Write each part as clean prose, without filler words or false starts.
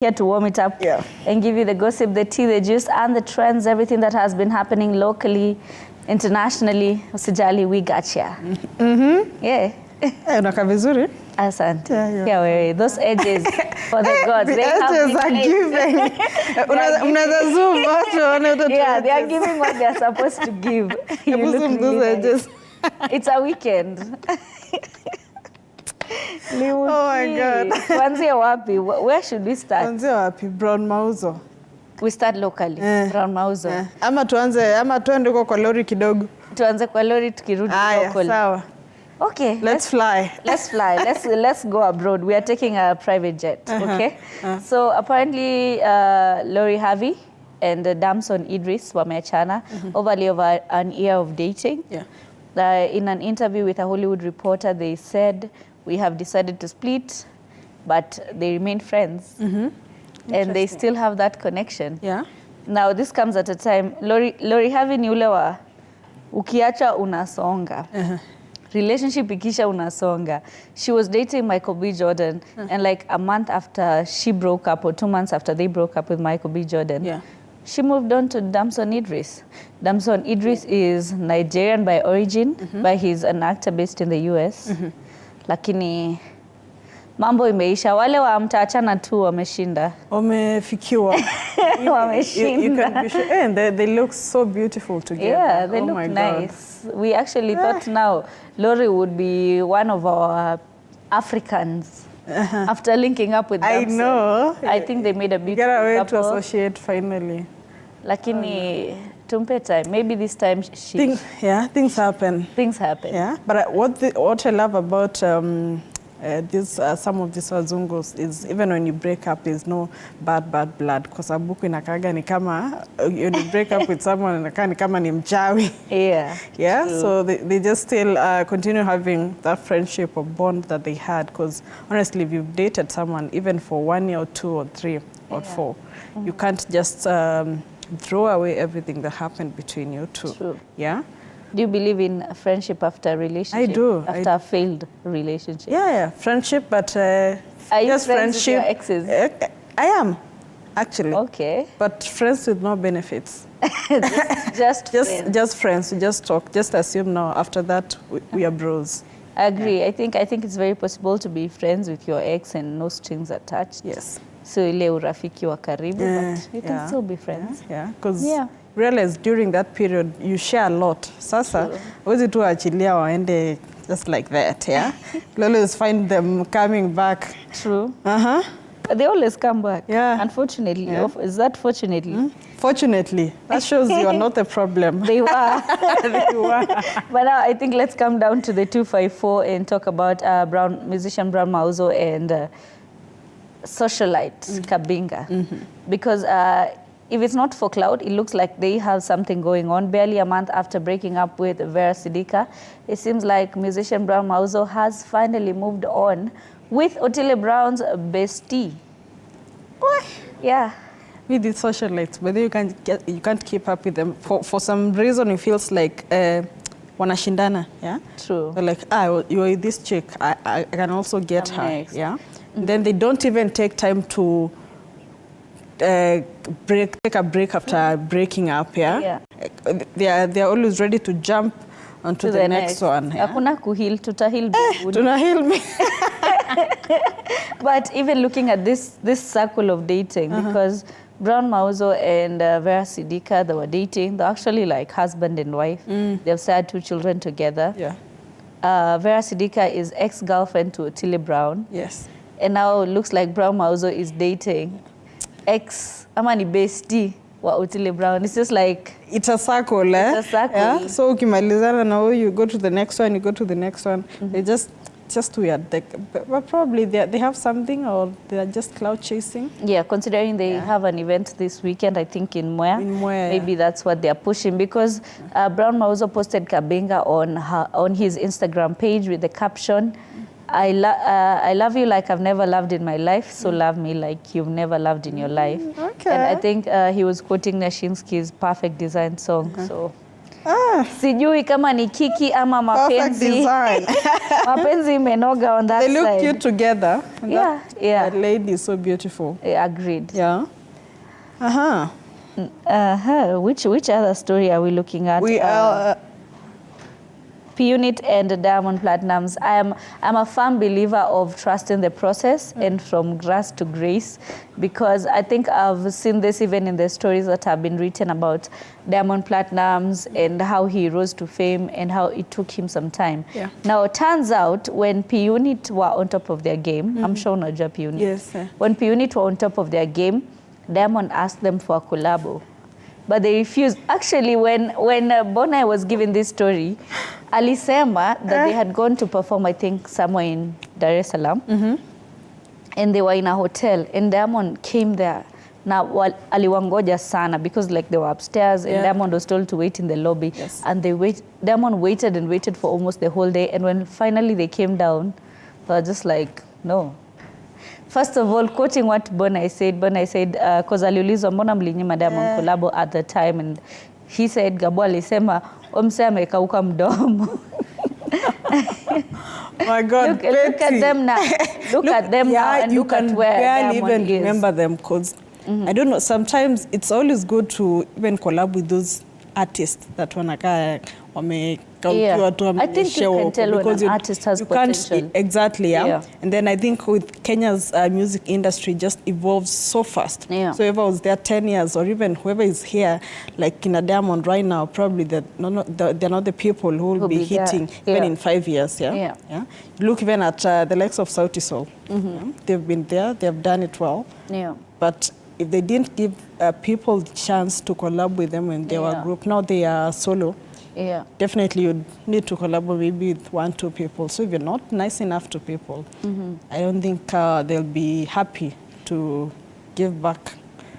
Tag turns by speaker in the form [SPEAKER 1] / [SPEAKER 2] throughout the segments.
[SPEAKER 1] here to warm it up and give you the gossip, the tea, the juice, and the trends, everything that has been happening locally, internationally. Usijali, we got ya. Yeah.
[SPEAKER 2] Unaka vizuri.
[SPEAKER 1] Asante. Yeah, those edges for the gods.
[SPEAKER 2] The edges are giving. Unaweza zoom watu.
[SPEAKER 1] Yeah, they are giving what they are supposed to give. You look really
[SPEAKER 2] those edges.
[SPEAKER 1] Nice. It's a weekend.
[SPEAKER 2] Oh my God.
[SPEAKER 1] Tuanzie wapi? Where should we start?
[SPEAKER 2] Tuanzie wapi? Brown Mauzo.
[SPEAKER 1] We start locally. Brown Mauzo.
[SPEAKER 2] Ama tuende kwa lori kidogo.
[SPEAKER 1] Tuanze kwa lori tukirudi locally.
[SPEAKER 2] Sawa.
[SPEAKER 1] Okay.
[SPEAKER 2] Let's fly.
[SPEAKER 1] Let's fly. Let's go abroad. We are taking a private jet. Okay. So apparently, Lori Harvey and Damson Idris wameachana over an year of dating.
[SPEAKER 2] Yeah.
[SPEAKER 1] In an interview with a Hollywood reporter, they said, "We have decided to split, but they remain friends, and they still have that connection."
[SPEAKER 2] Yeah.
[SPEAKER 1] Now this comes at a time. Lori Harvey ni ule wa ukiacha unasonga. Relationship ikisha unasonga. She was dating Michael B. Jordan, and like a month after she broke up, or 2 months after they broke up with Michael B. Jordan, she moved on to Damson Idris. Damson Idris is Nigerian by origin, but he's an actor based in the US. Lakini mambo imeisha. Wale wa mtaachana tu wameshinda.
[SPEAKER 2] Wamefikiwa.
[SPEAKER 1] Wameshinda.
[SPEAKER 2] You can be sure. And they look so beautiful together.
[SPEAKER 1] Yeah, they look nice. We actually thought now Lori would be one of our Africans. After linking up with them.
[SPEAKER 2] I know.
[SPEAKER 1] I think they made a beautiful
[SPEAKER 2] Get away
[SPEAKER 1] couple.
[SPEAKER 2] to associate finally.
[SPEAKER 1] Lakini tumpe time. Maybe this time
[SPEAKER 2] things happen.
[SPEAKER 1] Things happen.
[SPEAKER 2] Yeah. But what I love about some of these wazungus is even when you break up, there's no bad blood. Because a book inakaga ni kama when you break up with someone inakaga ni kama ni mchawi.
[SPEAKER 1] Yeah.
[SPEAKER 2] Yeah. True. So they just still continue having that friendship or bond that they had. Because honestly, if you've dated someone even for 1 year or 2 or 3 or 4, you can't just throw away everything that happened between you two.
[SPEAKER 1] True.
[SPEAKER 2] Yeah.
[SPEAKER 1] Do you believe in friendship after a relationship?
[SPEAKER 2] I do.
[SPEAKER 1] After a failed relationship?
[SPEAKER 2] Yeah, friendship, but
[SPEAKER 1] are you
[SPEAKER 2] just
[SPEAKER 1] friends with your
[SPEAKER 2] friendship.
[SPEAKER 1] exes?
[SPEAKER 2] I am, actually.
[SPEAKER 1] Okay.
[SPEAKER 2] But friends with no benefits.
[SPEAKER 1] just friends.
[SPEAKER 2] Just friends. We just talk. Just assume now. After that, we are bros.
[SPEAKER 1] I agree. I think it's very possible to be friends with your ex and no strings attached.
[SPEAKER 2] Yes.
[SPEAKER 1] So ile urafiki wa karibu, but you can still be friends.
[SPEAKER 2] Yeah, because realize during that period you share a lot. Sasa, huwezi tu achilia waende just like that, yeah? You always find them coming back.
[SPEAKER 1] True. They always come back.
[SPEAKER 2] Yeah.
[SPEAKER 1] Unfortunately. Yeah. Is that fortunately?
[SPEAKER 2] Fortunately. That shows you are not the problem.
[SPEAKER 1] They were.
[SPEAKER 2] They were.
[SPEAKER 1] But now I think let's come down to the 254 and talk about musician Brown Mauzo and socialite Kabinga. Because if it's not for cloud, it looks like they have something going on. Barely a month after breaking up with Vera Sidika, it seems like musician Brown Mauzo has finally moved on with Otile Brown's bestie.
[SPEAKER 2] What?
[SPEAKER 1] Yeah.
[SPEAKER 2] With the socialites, but you can't keep up with them. For some reason, it feels like wanashindana, yeah?
[SPEAKER 1] True.
[SPEAKER 2] They're like, you are this chick, I can also get her,
[SPEAKER 1] next.
[SPEAKER 2] yeah? Then they don't even take time to take a break after breaking up, yeah? They are always ready to jump onto the next one.
[SPEAKER 1] Hakuna kuheal, tutahil.
[SPEAKER 2] Tunahil me.
[SPEAKER 1] But even looking at this circle of dating, because Brown Mauzo and Vera Sidika, they were dating. They're actually like husband and wife. They've had 2 children together.
[SPEAKER 2] Yeah.
[SPEAKER 1] Vera Sidika is ex-girlfriend to Otile Brown.
[SPEAKER 2] Yes.
[SPEAKER 1] And now it looks like Brown Mauzo is dating amani bestie wa Otile Brown. It's just like...
[SPEAKER 2] It's a circle, eh?
[SPEAKER 1] It's a circle.
[SPEAKER 2] Yeah? So ukimalizana now, you go to the next one, you go to the next one. They just weird. But probably they have something, or they are just cloud chasing. Yeah,
[SPEAKER 1] considering they have an event this weekend, I think in Mwea. Maybe that's what they are pushing, because Brown Mauzo posted Kabinga on his Instagram page with the caption, I love you like I've never loved in my life, so love me like you've never loved in your life.
[SPEAKER 2] Okay.
[SPEAKER 1] And I think he was quoting Nashinsky's Perfect Design song. So Sijui kama ni kiki ama
[SPEAKER 2] Perfect
[SPEAKER 1] mapenzi.
[SPEAKER 2] design.
[SPEAKER 1] Mapenzi imenoga on that
[SPEAKER 2] They look
[SPEAKER 1] side.
[SPEAKER 2] cute together. And
[SPEAKER 1] Yeah, yeah.
[SPEAKER 2] That lady is so beautiful.
[SPEAKER 1] Agreed.
[SPEAKER 2] Yeah.
[SPEAKER 1] Which other story are we looking at?
[SPEAKER 2] We are...
[SPEAKER 1] P-Unit and Diamond Platnumz. I'm a firm believer of trusting the process and from grass to grace, because I think I've seen this even in the stories that have been written about Diamond Platnumz and how he rose to fame and how it took him some time.
[SPEAKER 2] Yeah.
[SPEAKER 1] Now, it turns out when P-Unit were on top of their game, I'm sure unajua P-Unit.
[SPEAKER 2] Yes.
[SPEAKER 1] When P-Unit were on top of their game, Diamond asked them for a collabo, but they refused. Actually, when Bonai was given this story, alisema that they had gone to perform, I think, somewhere in Dar es Salaam, and they were in a hotel, and Diamond came there. Now, aliwangoja sana because like they were upstairs, and Diamond was told to wait in the lobby, and Diamond waited and waited for almost the whole day, and when finally they came down, they were just like, no. First of all, quoting what Bonai said, because aliulizwa mbona mlinyima Diamond collabo at the time, and he said, Gabo alisema, omse amekauka mdomo.
[SPEAKER 2] My God,
[SPEAKER 1] look at them now. Look at them now and look at where Diamond
[SPEAKER 2] you can barely even
[SPEAKER 1] is.
[SPEAKER 2] remember them, because I don't know, sometimes it's always good to even collab with those artists that wanakaa wamekaukiwa tu
[SPEAKER 1] I think you can tell when an artist has potential.
[SPEAKER 2] Exactly, yeah. And then I think with Kenya's music industry just evolves so fast.
[SPEAKER 1] Yeah.
[SPEAKER 2] So whoever was there 10 years or even whoever is here, like in a Diamond right now, probably they're not the people who will be hitting even in 5 years. Yeah. Look even at the likes of Sauti Sol. They've been there, they've done it well. Yeah. But if they didn't give people the chance to collab with them when they were a group, now they are solo. Yeah. Definitely you need to collaborate maybe with 1-2 people. So if you're not nice enough to people, I don't think they'll be happy to give back.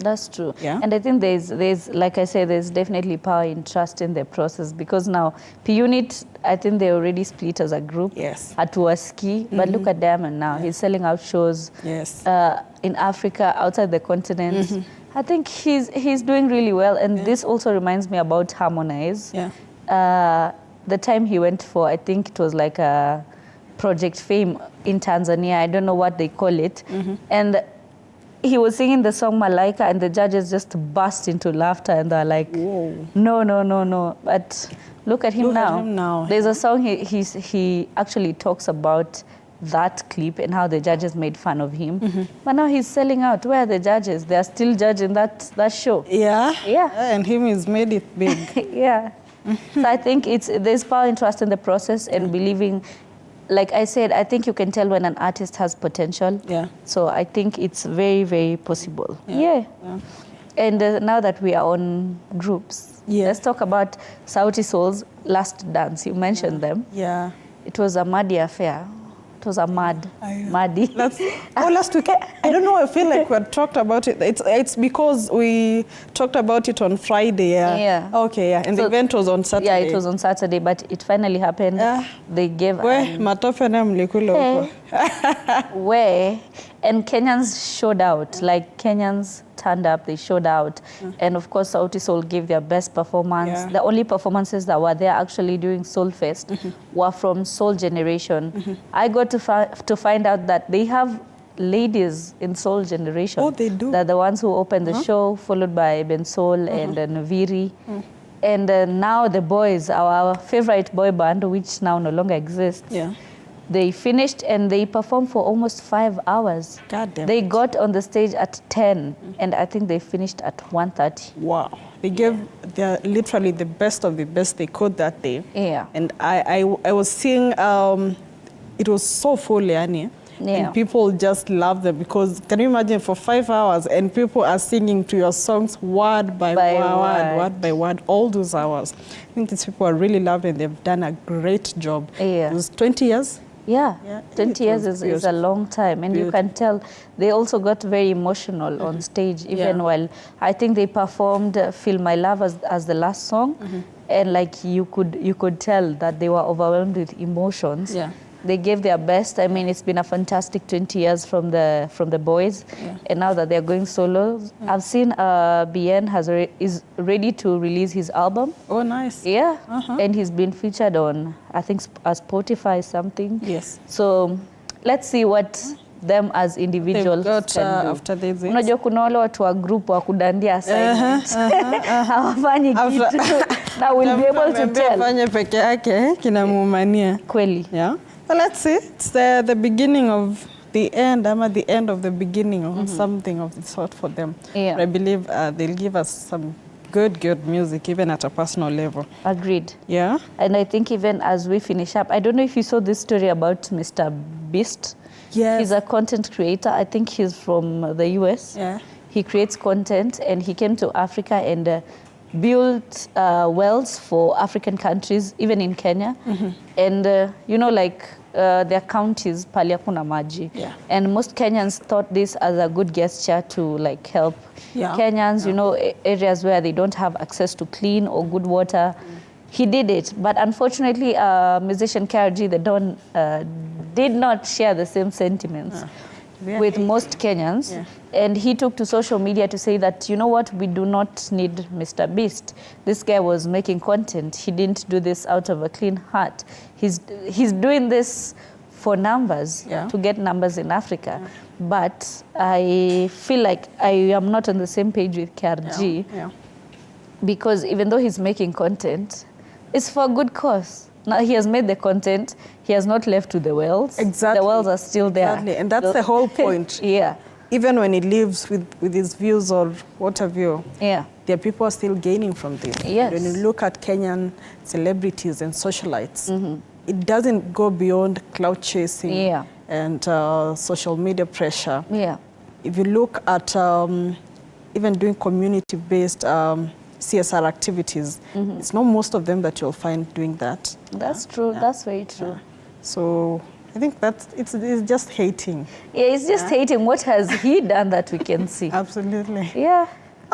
[SPEAKER 1] That's true.
[SPEAKER 2] Yeah.
[SPEAKER 1] And I think there's like I said, there's definitely power in trust in the process, because now P-Unit, I think they already split as a group. Yes. Atuwaski, but look at Diamond now. He's selling out shows. Yes. In Africa, outside the continent. I think he's doing really well, and this also reminds me about Harmonize. Yeah. The time he went for, I think it was like a Project Fame in Tanzania. I don't know what they call it. And he was singing the song Malaika, and the judges just burst into laughter, and they're like, whoa. No. But look at him now. There's a song he actually talks about that clip and how the judges made fun of him. But now he's selling out. Where are the judges? They are still judging that show. Yeah. And him has made it big. Yeah. So I think there's power in trust in the process and believing. Like I said, I think you can tell when an artist has potential. Yeah. So I think it's very, very possible. Yeah. And now that we are on groups, let's talk about Sauti Sol's Last Dance. You mentioned them. Yeah. It was a muddy affair. It was a muddy. Last week.
[SPEAKER 2] I don't know. I feel like we had talked about it. It's because we talked about it on Friday. Yeah. Okay. Yeah. And the event was on Saturday.
[SPEAKER 1] Yeah, it was on Saturday, but it finally happened. They gave.
[SPEAKER 2] Where
[SPEAKER 1] and Kenyans showed out. Like Kenyans turned up, they showed out. And of course, Sauti Sol gave their best performance. The only performances that were there actually during Soul Fest were from Soul Generation. I got to find out that they have ladies in Soul Generation.
[SPEAKER 2] Oh, they do?
[SPEAKER 1] They're the ones who opened the show, followed by Ben Soul and Naviri. And now the boys, our favorite boy band, which now no longer exists, they finished and they performed for almost 5 hours. God damn. They got on the stage at 10 and I think they finished at 1:30.
[SPEAKER 2] Wow. They gave literally the best of the best they could that day. Yeah. And I was seeing, it was so full, Yani. Yeah. And people just love them because can you imagine for 5 hours and people are singing to your songs word by word, all those hours. I think these people are really loved and they've done a great job. Yeah. It was 20 years.
[SPEAKER 1] Yeah, 20 years is a long time. And you can tell they also got very emotional on stage, even while I think they performed Feel My Love as the last song. And like you could tell that they were overwhelmed with emotions. Yeah. They gave their best. I mean, it's been a fantastic 20 years from the boys, and now that they're going solo, I've seen Bien is ready to release his album.
[SPEAKER 2] Oh, nice.
[SPEAKER 1] Yeah, and he's been featured on, I think, Spotify something.
[SPEAKER 2] Yes.
[SPEAKER 1] So let's see what them as individuals can do.
[SPEAKER 2] After this.
[SPEAKER 1] Unajua kuna wale watu wa group wa kudandia SIGNET. Hawafanyi kitu. Now we'll be able to tell.
[SPEAKER 2] Fanya peke yake kinamumania.
[SPEAKER 1] Kweli.
[SPEAKER 2] Yeah. But let's see. It's the beginning of the end. I'm at the end of the beginning of something of the sort for them.
[SPEAKER 1] Yeah.
[SPEAKER 2] But I believe they'll give us some good music, even at a personal level.
[SPEAKER 1] Agreed.
[SPEAKER 2] Yeah.
[SPEAKER 1] And I think even as we finish up, I don't know if you saw this story about Mr. Beast.
[SPEAKER 2] Yes.
[SPEAKER 1] He's a content creator. I think he's from the US.
[SPEAKER 2] Yeah.
[SPEAKER 1] He creates content, and he came to Africa and built wells for African countries, even in Kenya. And, you know, like their counties, pali hakuna maji.
[SPEAKER 2] Yeah.
[SPEAKER 1] And most Kenyans thought this as a good gesture to like help Kenyans, you know, areas where they don't have access to clean or good water. He did it, but unfortunately, musician KRG, the Don, did not share the same sentiments with most Kenyans. Yeah. And he took to social media to say that, you know what, we do not need Mr. Beast. This guy was making content. He didn't do this out of a clean heart. He's doing this for numbers, to get numbers in Africa. Yeah. But I feel like I am not on the same page with KRG. Yeah. Because even though he's making content, it's for a good cause. Now he has made the content. He has not left to the wells.
[SPEAKER 2] Exactly.
[SPEAKER 1] The wells are still there.
[SPEAKER 2] Exactly. And that's the whole point.
[SPEAKER 1] Yeah.
[SPEAKER 2] Even when he lives with his views or what have you,
[SPEAKER 1] there
[SPEAKER 2] are people still gaining from this.
[SPEAKER 1] Yes.
[SPEAKER 2] When you look at Kenyan celebrities and socialites, it doesn't go beyond clout chasing and social media pressure.
[SPEAKER 1] Yeah.
[SPEAKER 2] If you look at even doing community-based CSR activities, it's not most of them that you'll find doing that.
[SPEAKER 1] That's true. That's very true.
[SPEAKER 2] Yeah. So I think it's just hating.
[SPEAKER 1] Yeah, it's just hating. What has he done that we can see?
[SPEAKER 2] Absolutely.
[SPEAKER 1] Yeah.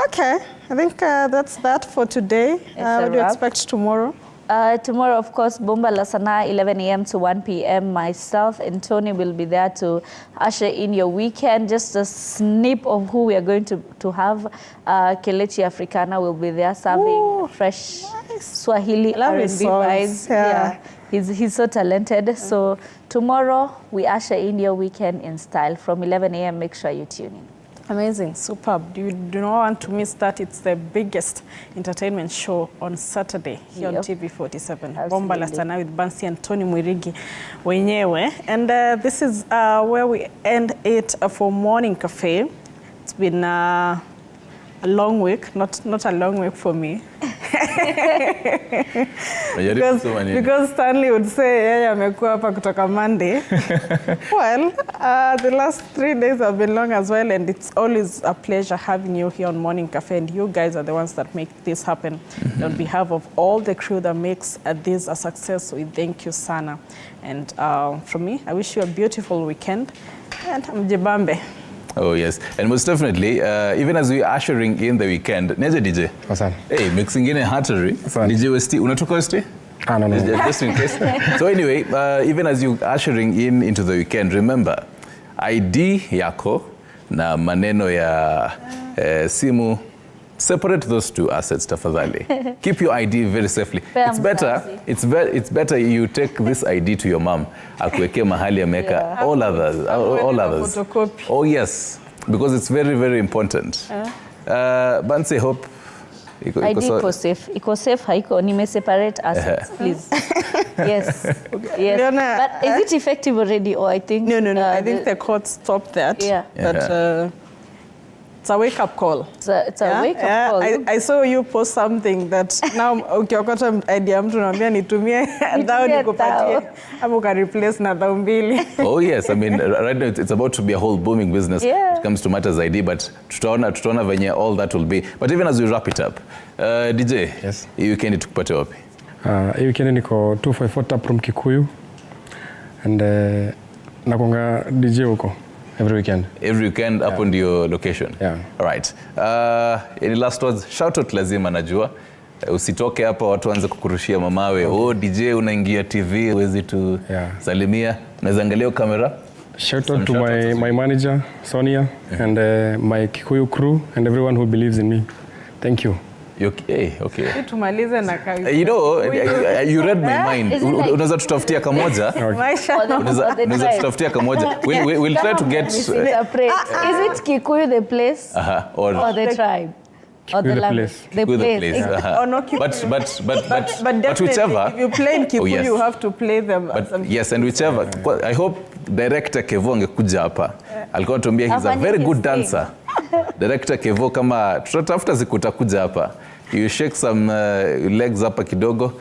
[SPEAKER 2] Okay. I think that's that for today. What do you expect tomorrow?
[SPEAKER 1] Tomorrow, of course, Bomba La Sanaa, 11 a.m. to 1 p.m. Myself and Tony will be there to usher in your weekend. Just a snip of who we are going to have. Kelechi Africana will be there serving fresh Swahili R&B vibes. Yeah. He's so talented. So tomorrow, we usher in your weekend in style. From 11 a.m., make sure you tune in.
[SPEAKER 2] Amazing, superb. You do not want to miss that. It's the biggest entertainment show on Saturday here on TV 47. Bomba La Sanaa with Bansi and Tony Mwirigi wenyewe. And this is where we end it for Morning Cafe. It's been a long week, not a long week for me. because Stanley would say, yeye amekuwa hapa kutoka Monday. Well, the last 3 days have been long as well, and it's always a pleasure having you here on Morning Cafe, and you guys are the ones that make this happen. On behalf of all the crew that makes this a success, we thank you, Sana. And from me, I wish you a beautiful weekend, and mjibambe.
[SPEAKER 3] Oh yes, and most definitely, even as we are ushering in the weekend, Neja DJ.
[SPEAKER 4] Asante.
[SPEAKER 3] Hey, mixing in a hattery. DJ Westi, unatoka Westi?
[SPEAKER 4] No.
[SPEAKER 3] Just in case. So anyway, even as you are ushering into the weekend, remember, ID yako na maneno ya simu, separate those two assets, tafadhali. Keep your ID very safely. It's better you take this ID to your mom. Akuweke mahali ameka all others. Oh yes, because it's very, very important. Bansi, hope
[SPEAKER 1] ID iko safe, haiko nime-separate assets, please. Yes. But is it effective already, or I think?
[SPEAKER 2] No. I think the court stopped that.
[SPEAKER 1] Yeah.
[SPEAKER 2] But it's a wake-up call.
[SPEAKER 1] It's a wake-up call.
[SPEAKER 2] I saw you post something that now ukiokota idea mtu naambia nitumie dhao nikupatie ama uka-replace na dhao mbili.
[SPEAKER 3] Oh yes, I mean right now it's about to be a whole booming business when it comes to matters ID, but tutaona venye all that will be. But even as we wrap it up, DJ,
[SPEAKER 4] yes.
[SPEAKER 3] Hii weekend tukupate wapi?
[SPEAKER 4] Hii weekend niko 254 Taproom Kikuyu, and nakonga DJ huko. Every weekend up on your location. Yeah.
[SPEAKER 3] All right. Any last words? Shout out lazima najua. Usitoke hapa watu waanze kukurushia mamawe. Oh, DJ unaingia TV, huwezi tu salimia. Unaweza angalia kamera.
[SPEAKER 4] Shout out to my manager, Sonia, and my Kikuyu crew, and everyone who believes in me. Thank you.
[SPEAKER 3] Okay.
[SPEAKER 2] Tumalize na kawi.
[SPEAKER 3] You know, you read my mind. Unaweza tutafutia kamoja. Unaweza tutafutia kamoja. We'll try to get...
[SPEAKER 1] Is it Kikuyu the place?
[SPEAKER 3] Or
[SPEAKER 1] the tribe? Or the language? The place.
[SPEAKER 3] But whichever...
[SPEAKER 2] If you play in Kikuyu, you have to play them.
[SPEAKER 3] Yes, and whichever... I hope director Kevo angekuja hapa. Alikuwa anatuambia he's a very good dancer. Director Kevo, kama tutatafuta siku utakuja hapa. You shake some legs hapa kidogo,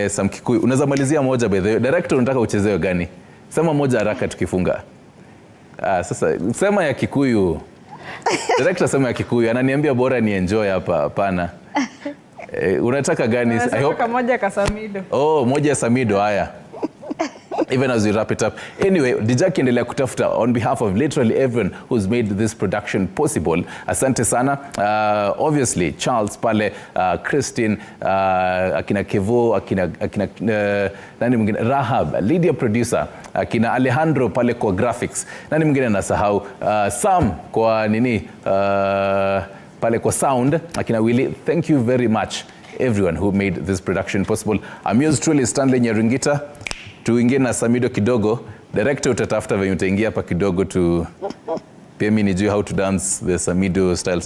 [SPEAKER 3] some Kikuyu. Unaweza malizia moja by the way. Director unataka uchezeo gani? Sema moja haraka tukifunga. Sasa sema ya Kikuyu. Director sema ya Kikuyu. Ananiambia bora ni enjoy hapa. Hapana. Unataka gani?
[SPEAKER 2] I hope moja kasamido.
[SPEAKER 3] Oh, moja samido haya. Even as we wrap it up. Anyway, Dijaki endelea kutafuta on behalf of literally everyone who's made this production possible. Asante sana. Obviously, Charles pale, Christine, akina Kevo, akina nani mwingine, Rahab, Lydia producer, akina Alejandro pale kwa graphics. Nani mwingine nasahau? Sam kwa nini? Pale kwa sound, akina Willy. Thank you very much everyone who made this production possible. I'm yours truly, Stanley Nyarungita. Tuingie na Samido kidogo. Director utatafuta venye utaingia hapa kidogo tu pia mimi nijue how to dance the Samido style.